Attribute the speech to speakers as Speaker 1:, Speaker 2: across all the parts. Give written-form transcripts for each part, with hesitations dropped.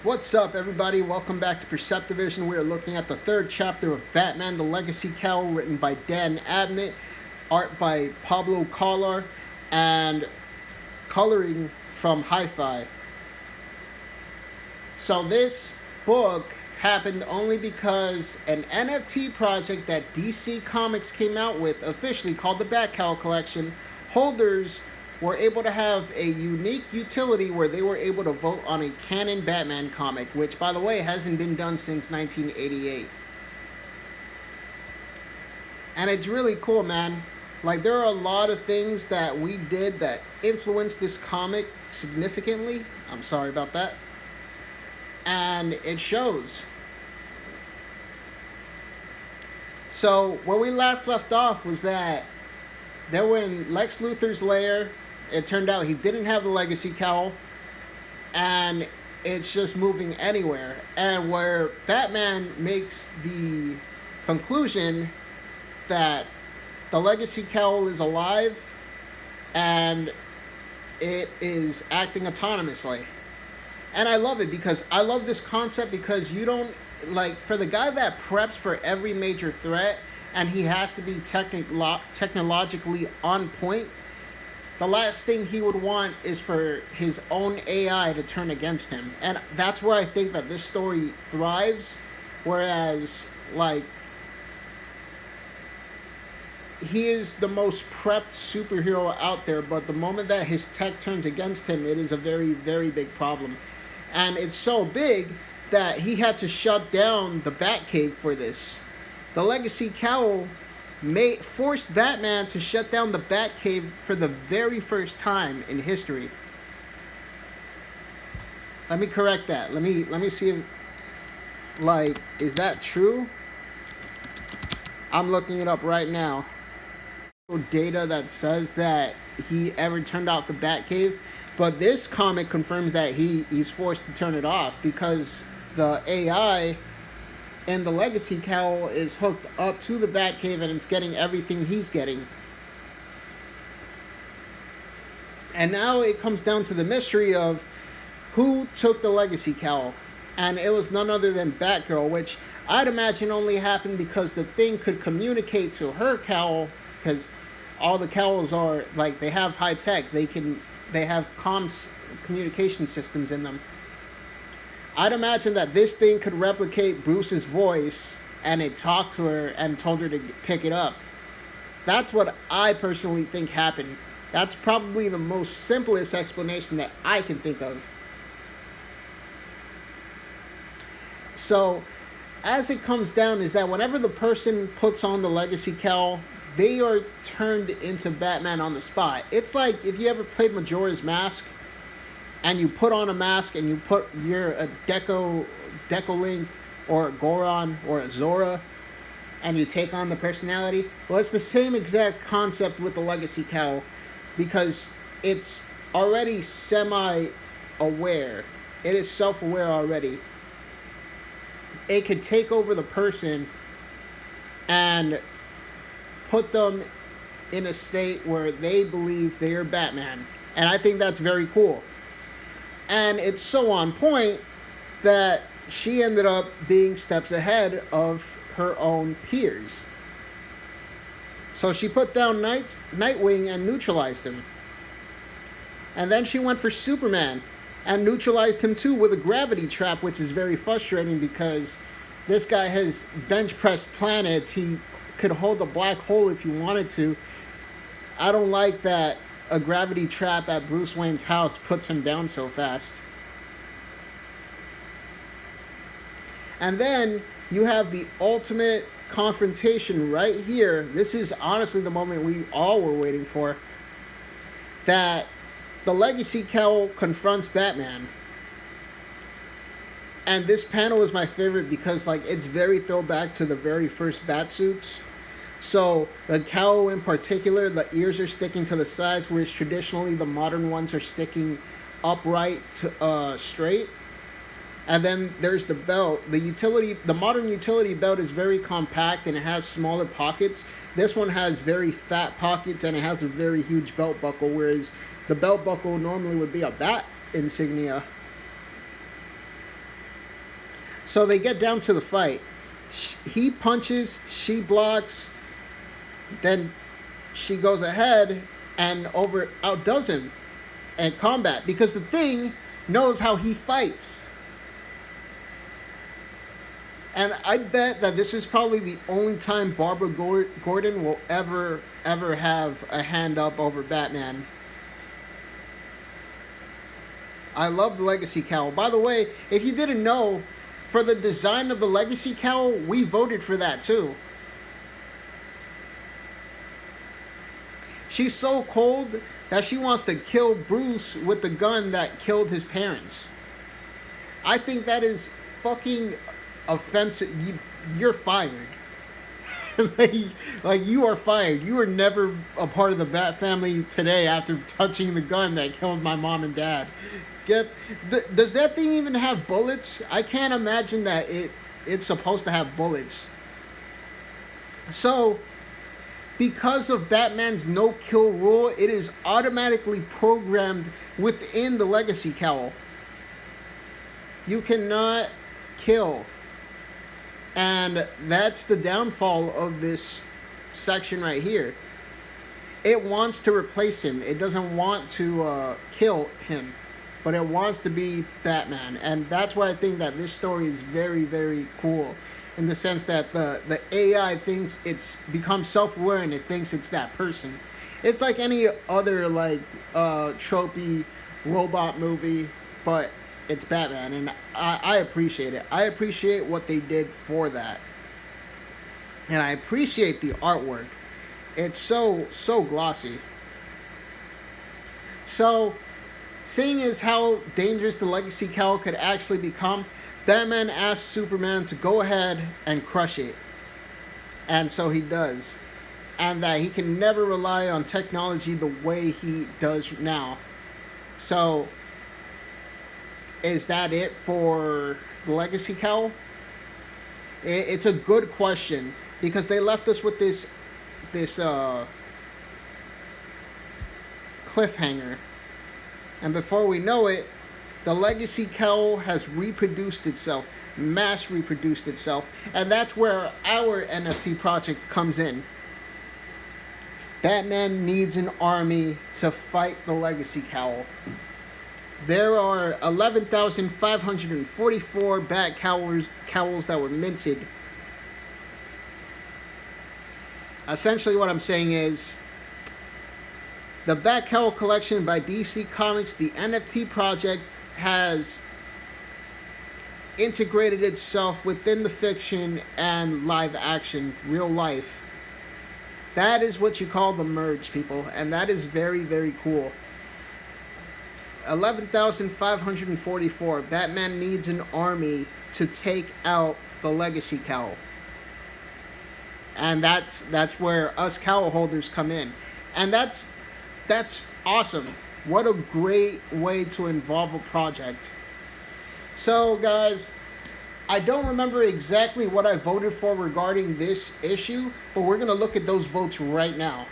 Speaker 1: What's up, everybody? Welcome back to Perceptivision. We are looking at the third chapter of Batman: The Legacy Cowl, written by Dan Abnett, art by Pablo Collar, and coloring from Hi-Fi. So this book happened only because an NFT project that DC Comics came out with, officially called the Bat Cowl Collection, holders were able to have a unique utility where they were able to vote on a canon Batman comic, which, by the way, hasn't been done since 1988. And it's really cool, man. Like, there are a lot of things that we did that influenced this comic significantly. I'm sorry about that. And it shows. So, where we last left off was that they were in Lex Luthor's lair. It turned out he didn't have the Legacy Cowl, and it's just moving anywhere. And where Batman makes the conclusion that the Legacy Cowl is alive and it is acting autonomously. And I love it because I love this concept because you don't, like, for the guy that preps for every major threat and he has to be technologically on point, the last thing he would want is for his own AI to turn against him. And that's where I think that this story thrives. Whereas, like, he is the most prepped superhero out there, but the moment that his tech turns against him, it is a very, very big problem. And it's so big that he had to shut down the Batcave for this. The Legacy Cowl forced Batman to shut down the Batcave for the very first time in history. Let me correct that. Let me see if, like, is that true? I'm looking it up right now. Data that says that he ever turned off the Batcave, but this comic confirms that he's forced to turn it off because the AI and the Legacy Cowl is hooked up to the Batcave and it's getting everything he's getting. And now it comes down to the mystery of who took the Legacy Cowl. And it was none other than Batgirl, which I'd imagine only happened because the thing could communicate to her cowl, because all the cowls are, like, they have high tech. They have communication systems in them. I'd imagine that this thing could replicate Bruce's voice and it talked to her and told her to pick it up. That's what I personally think happened. That's probably the most simplest explanation that I can think of. So, as it comes down is that whenever the person puts on the Legacy Cowl, they are turned into Batman on the spot. It's like if you ever played Majora's Mask, and you put on a mask and you're a Deco Link or a Goron or a Zora, and you take on the personality. Well, it's the same exact concept with the Legacy Cowl because it's already semi-aware. It is self-aware already. It could take over the person and put them in a state where they believe they're Batman. And I think that's very cool. And it's so on point that she ended up being steps ahead of her own peers. So she put down Nightwing and neutralized him. And then she went for Superman and neutralized him too with a gravity trap, which is very frustrating because this guy has bench pressed planets. He could hold a black hole if he wanted to. I don't like that a gravity trap at Bruce Wayne's house puts him down so fast. And then you have the ultimate confrontation right here. This is honestly the moment we all were waiting for. That the Legacy Cowl confronts Batman. And this panel is my favorite because, like, it's very throwback to the very first Batsuits. So the cowl in particular, the ears are sticking to the sides, whereas traditionally the modern ones are sticking upright to straight. And then there's the belt. The modern utility belt is very compact and it has smaller pockets. This one has very fat pockets and it has a very huge belt buckle, whereas the belt buckle normally would be a bat insignia. So they get down to the fight. He punches, she blocks, then she goes ahead and outdoes him in combat because the Thing knows how he fights. And I bet that this is probably the only time Barbara Gordon will ever have a hand up over Batman. I love the Legacy Cowl. By the way, if you didn't know, for the design of the Legacy Cowl, we voted for that too. She's so cold that she wants to kill Bruce with the gun that killed his parents. I think that is fucking offensive. You're fired. like you are fired. You were never a part of the Bat family today after touching the gun that killed my mom and dad. Does that thing even have bullets? I can't imagine that it's supposed to have bullets. So, because of Batman's no-kill rule, it is automatically programmed within the Legacy Cowl. You cannot kill. And that's the downfall of this section right here. It wants to replace him. It doesn't want to kill him. But it wants to be Batman. And that's why I think that this story is very, very cool. In the sense that the AI thinks it's become self-aware and it thinks it's that person. It's like any other tropey robot movie, but it's Batman. And I appreciate it. I appreciate what they did for that. And I appreciate the artwork. It's so glossy. So, seeing as how dangerous the Legacy Cowl could actually become, Batman asks Superman to go ahead and crush it. And so he does. And that he can never rely on technology the way he does now. So, is that it for the Legacy Cowl? It's a good question. Because they left us with this cliffhanger. And before we know it, the Legacy Cowl has reproduced itself, mass reproduced itself, and that's where our NFT project comes in. Batman needs an army to fight the Legacy Cowl. There are 11,544 Bat Cowls that were minted. Essentially what I'm saying is, the Bat Cowl collection by DC Comics, the NFT project, has integrated itself within the fiction and live action, real life. That is what you call the merge, people, and that is very, very cool. 11,544. Batman needs an army to take out the Legacy Cowl. And that's where us cowl holders come in. And that's awesome. What a great way to involve a project. So, guys, I don't remember exactly what I voted for regarding this issue, but we're going to look at those votes right now.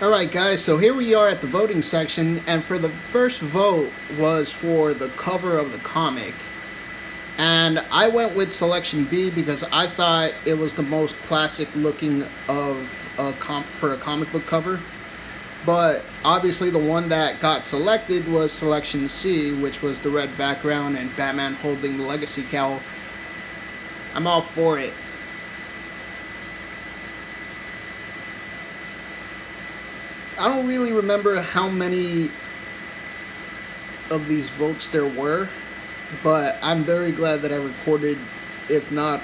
Speaker 1: Alright, guys, so here we are at the voting section, and for the first vote was for the cover of the comic. And I went with selection B because I thought it was the most classic looking for a comic book cover. But obviously the one that got selected was selection C, which was the red background and Batman holding the Legacy Cowl. I'm all for it. I don't really remember how many of these votes there were, but I'm very glad that I recorded, if not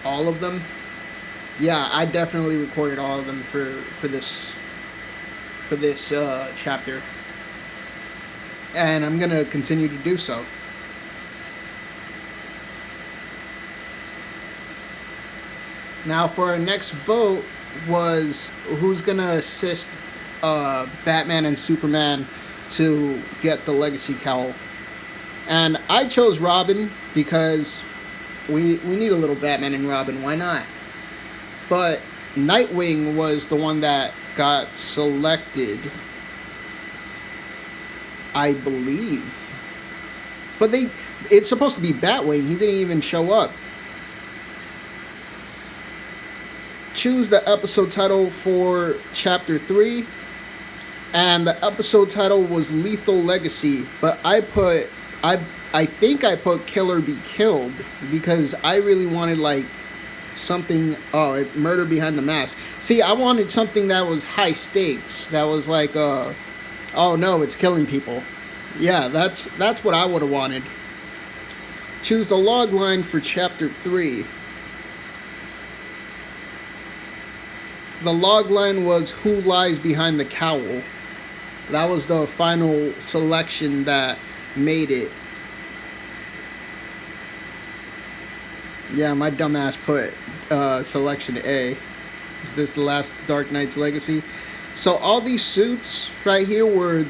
Speaker 1: all of them. Yeah, I definitely recorded all of them for this chapter, and I'm gonna continue to do so. Now, for our next vote was who's gonna assist Batman and Superman to get the Legacy Cowl, and I chose Robin because we need a little Batman and Robin. Why not? But Nightwing was the one that got selected, I believe. But It's supposed to be Batwing. He didn't even show up. Choose the episode title for Chapter 3. And the episode title was Lethal Legacy. But I think I put Killer Be Killed because I really wanted like something, Murder Behind the Mask. See, I wanted something that was high stakes. That was like, oh no, it's killing people. Yeah, that's what I would have wanted. Choose the log line for Chapter 3. The log line was Who Lies Behind the Cowl. That was the final selection that made it. Yeah, my dumbass put selection A. Is this the last Dark Knight's Legacy? So all these suits right here were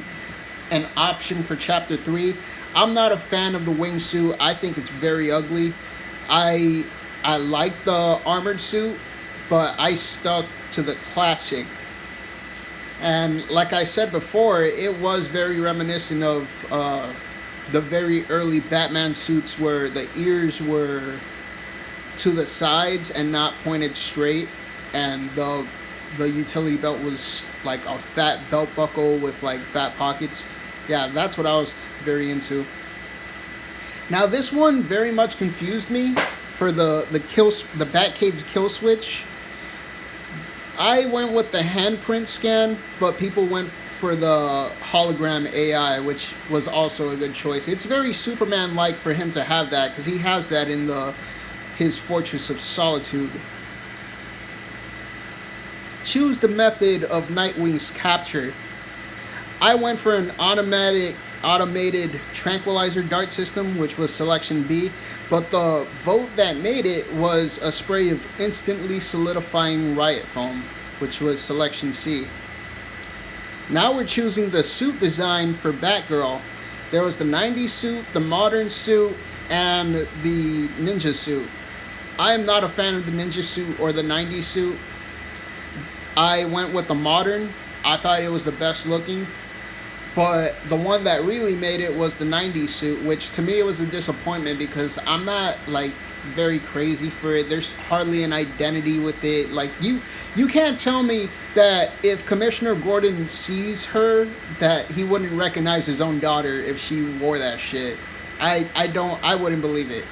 Speaker 1: an option for Chapter 3. I'm not a fan of the wingsuit. I think it's very ugly. I like the armored suit, but I stuck to the classic. And like I said before, it was very reminiscent of the very early Batman suits where the ears were to the sides and not pointed straight, and the utility belt was like a fat belt buckle with like fat pockets. Yeah, that's what I was very into. Now this one very much confused me for the Batcave kill switch. I went with the handprint scan, but people went for the hologram AI, which was also a good choice. It's very Superman-like for him to have that, because he has that in his Fortress of Solitude. Choose the method of Nightwing's capture. I went for an automated tranquilizer dart system, which was selection B, but the vote that made it was a spray of instantly solidifying riot foam, which was selection C. Now we're choosing the suit design for Batgirl. There was the 90s suit, the modern suit, and the ninja suit. I am not a fan of the ninja suit or the 90s suit. I went with the modern. I thought it was the best looking. But the one that really made it was the 90s suit, which to me it was a disappointment because I'm not like very crazy for it. There's hardly an identity with it. Like you can't tell me that if Commissioner Gordon sees her that he wouldn't recognize his own daughter if she wore that shit. I wouldn't believe it.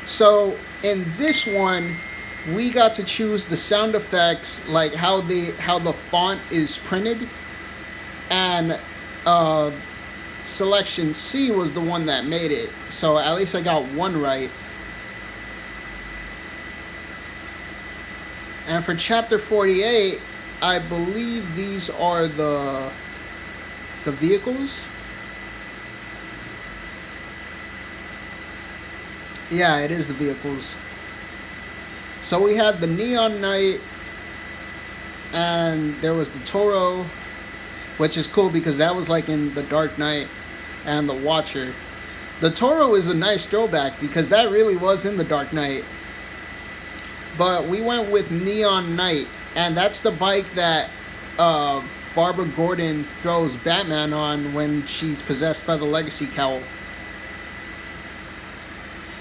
Speaker 1: So in this one, we got to choose the sound effects, like how the font is printed. And selection C was the one that made it. So at least I got one right. And for Chapter 48, I believe these are the vehicles. Yeah, it is the vehicles. So we had the Neon Knight, and there was the Toro, which is cool because that was like in the Dark Knight, and the Watcher. The Toro is a nice throwback because that really was in the Dark Knight. But we went with Neon Knight, and that's the bike that Barbara Gordon throws Batman on when she's possessed by the Legacy Cowl.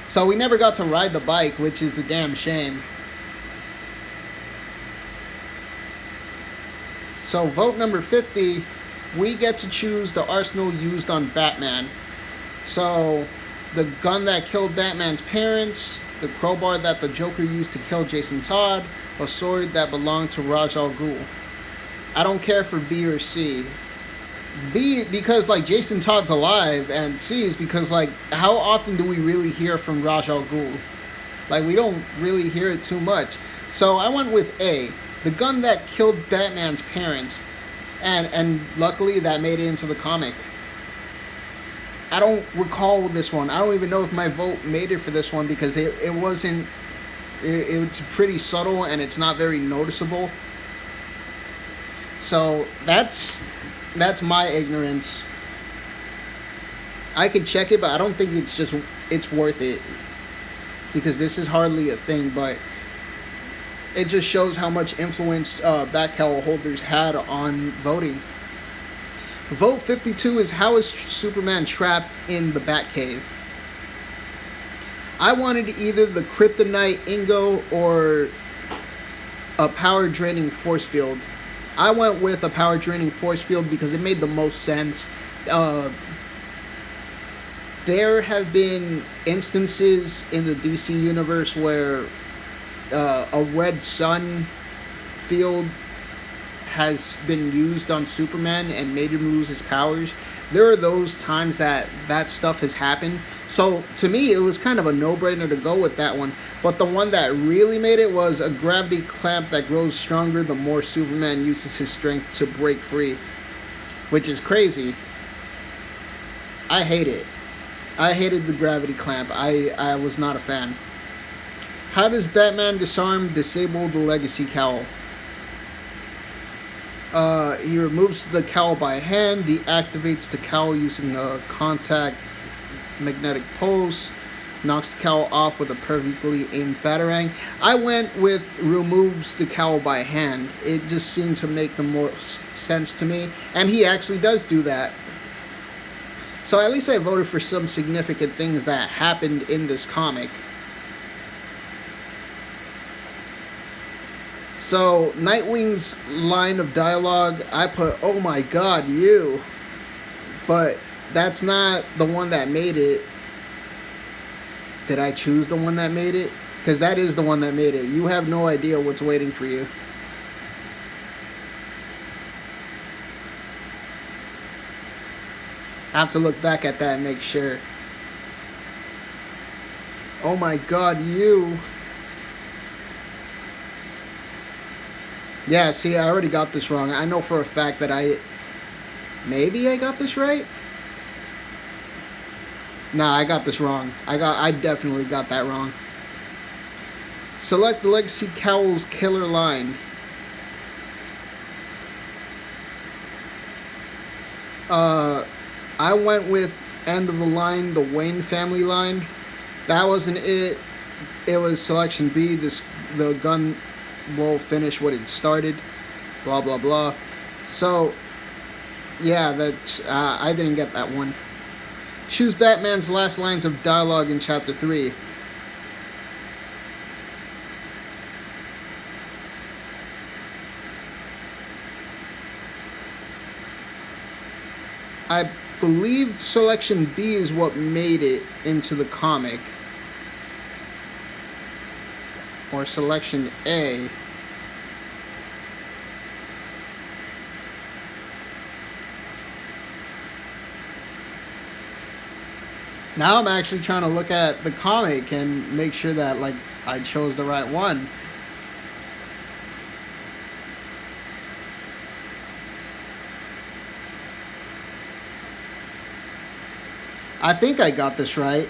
Speaker 1: So we never got to ride the bike, which is a damn shame. So vote number 50, we get to choose the arsenal used on Batman. So the gun that killed Batman's parents, the crowbar that the Joker used to kill Jason Todd, a sword that belonged to Ra's al Ghul. I don't care for B or C. B because like Jason Todd's alive, and C is because like how often do we really hear from Ra's al Ghul? Like we don't really hear it too much. So I went with A, the gun that killed Batman's parents, and luckily that made it into the comic. I don't recall this one. I don't even know if my vote made it for this one because it wasn't. It's pretty subtle and it's not very noticeable. So that's my ignorance. I can check it, but I don't think it's worth it because this is hardly a thing. But it just shows how much influence Batcowl holders had on voting. Vote 52 is how is Superman trapped in the Batcave? I wanted either the kryptonite Ingo or a power draining force field. I went with a power draining force field because it made the most sense. There have been instances in the DC universe where a red sun field has been used on Superman and made him lose his powers. There are those times that stuff has happened. So to me, it was kind of a no-brainer to go with that one. But the one that really made it was a gravity clamp that grows stronger the more Superman uses his strength to break free, which is crazy. I hate it. I hated the gravity clamp. I was not a fan. How does Batman disable the Legacy Cowl? He removes the cowl by hand, deactivates the cowl using a contact magnetic pulse, knocks the cowl off with a perfectly aimed batarang. I went with removes the cowl by hand. It just seemed to make the most sense to me, and he actually does do that. So at least I voted for some significant things that happened in this comic. So, Nightwing's line of dialogue, I put, "Oh my god, you." But that's not the one that made it. Did I choose the one that made it? Because that is the one that made it. You have no idea what's waiting for you. I have to look back at that and make sure. "Oh my god, you." Yeah, see, I already got this wrong. I know for a fact that maybe I got this right? Nah, I got this wrong. I definitely got that wrong. Select the Legacy Cowl's killer line. I went with end of the line, the Wayne family line. That wasn't it. It was selection B, the gun will finish what it started, blah blah blah. So yeah, I didn't get that one. Choose Batman's last lines of dialogue in chapter 3. I believe selection B is what made it into the comic. Or selection A. Now I'm actually trying to look at the comic and make sure that I chose the right one. I think I got this right.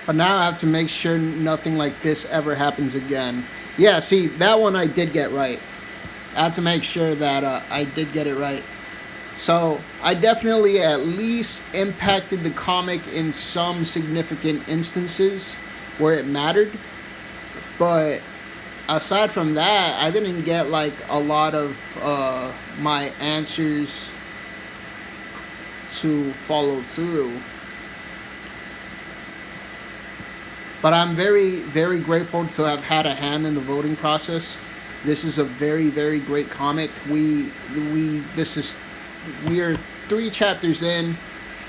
Speaker 1: But now I have to make sure nothing like this ever happens again. Yeah, see, that one I did get right. I had to make sure that I did get it right. So I definitely at least impacted the comic in some significant instances where it mattered. But aside from that, I didn't get a lot of my answers to follow through. But I'm very, very grateful to have had a hand in the voting process. This is a very, very great comic. We are 3 chapters in.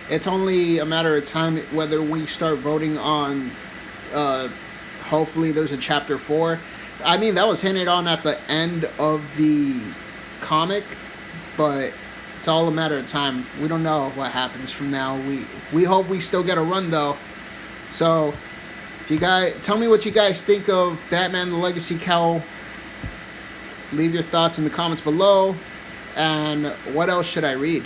Speaker 1: It's only a matter of time whether we start voting on. Hopefully, there's a chapter 4. I mean, that was hinted on at the end of the comic, but it's all a matter of time. We don't know what happens from now. We hope we still get a run though. So. You guys, tell me what you guys think of Batman the Legacy Cowl. Leave your thoughts in the comments below. And what else should I read?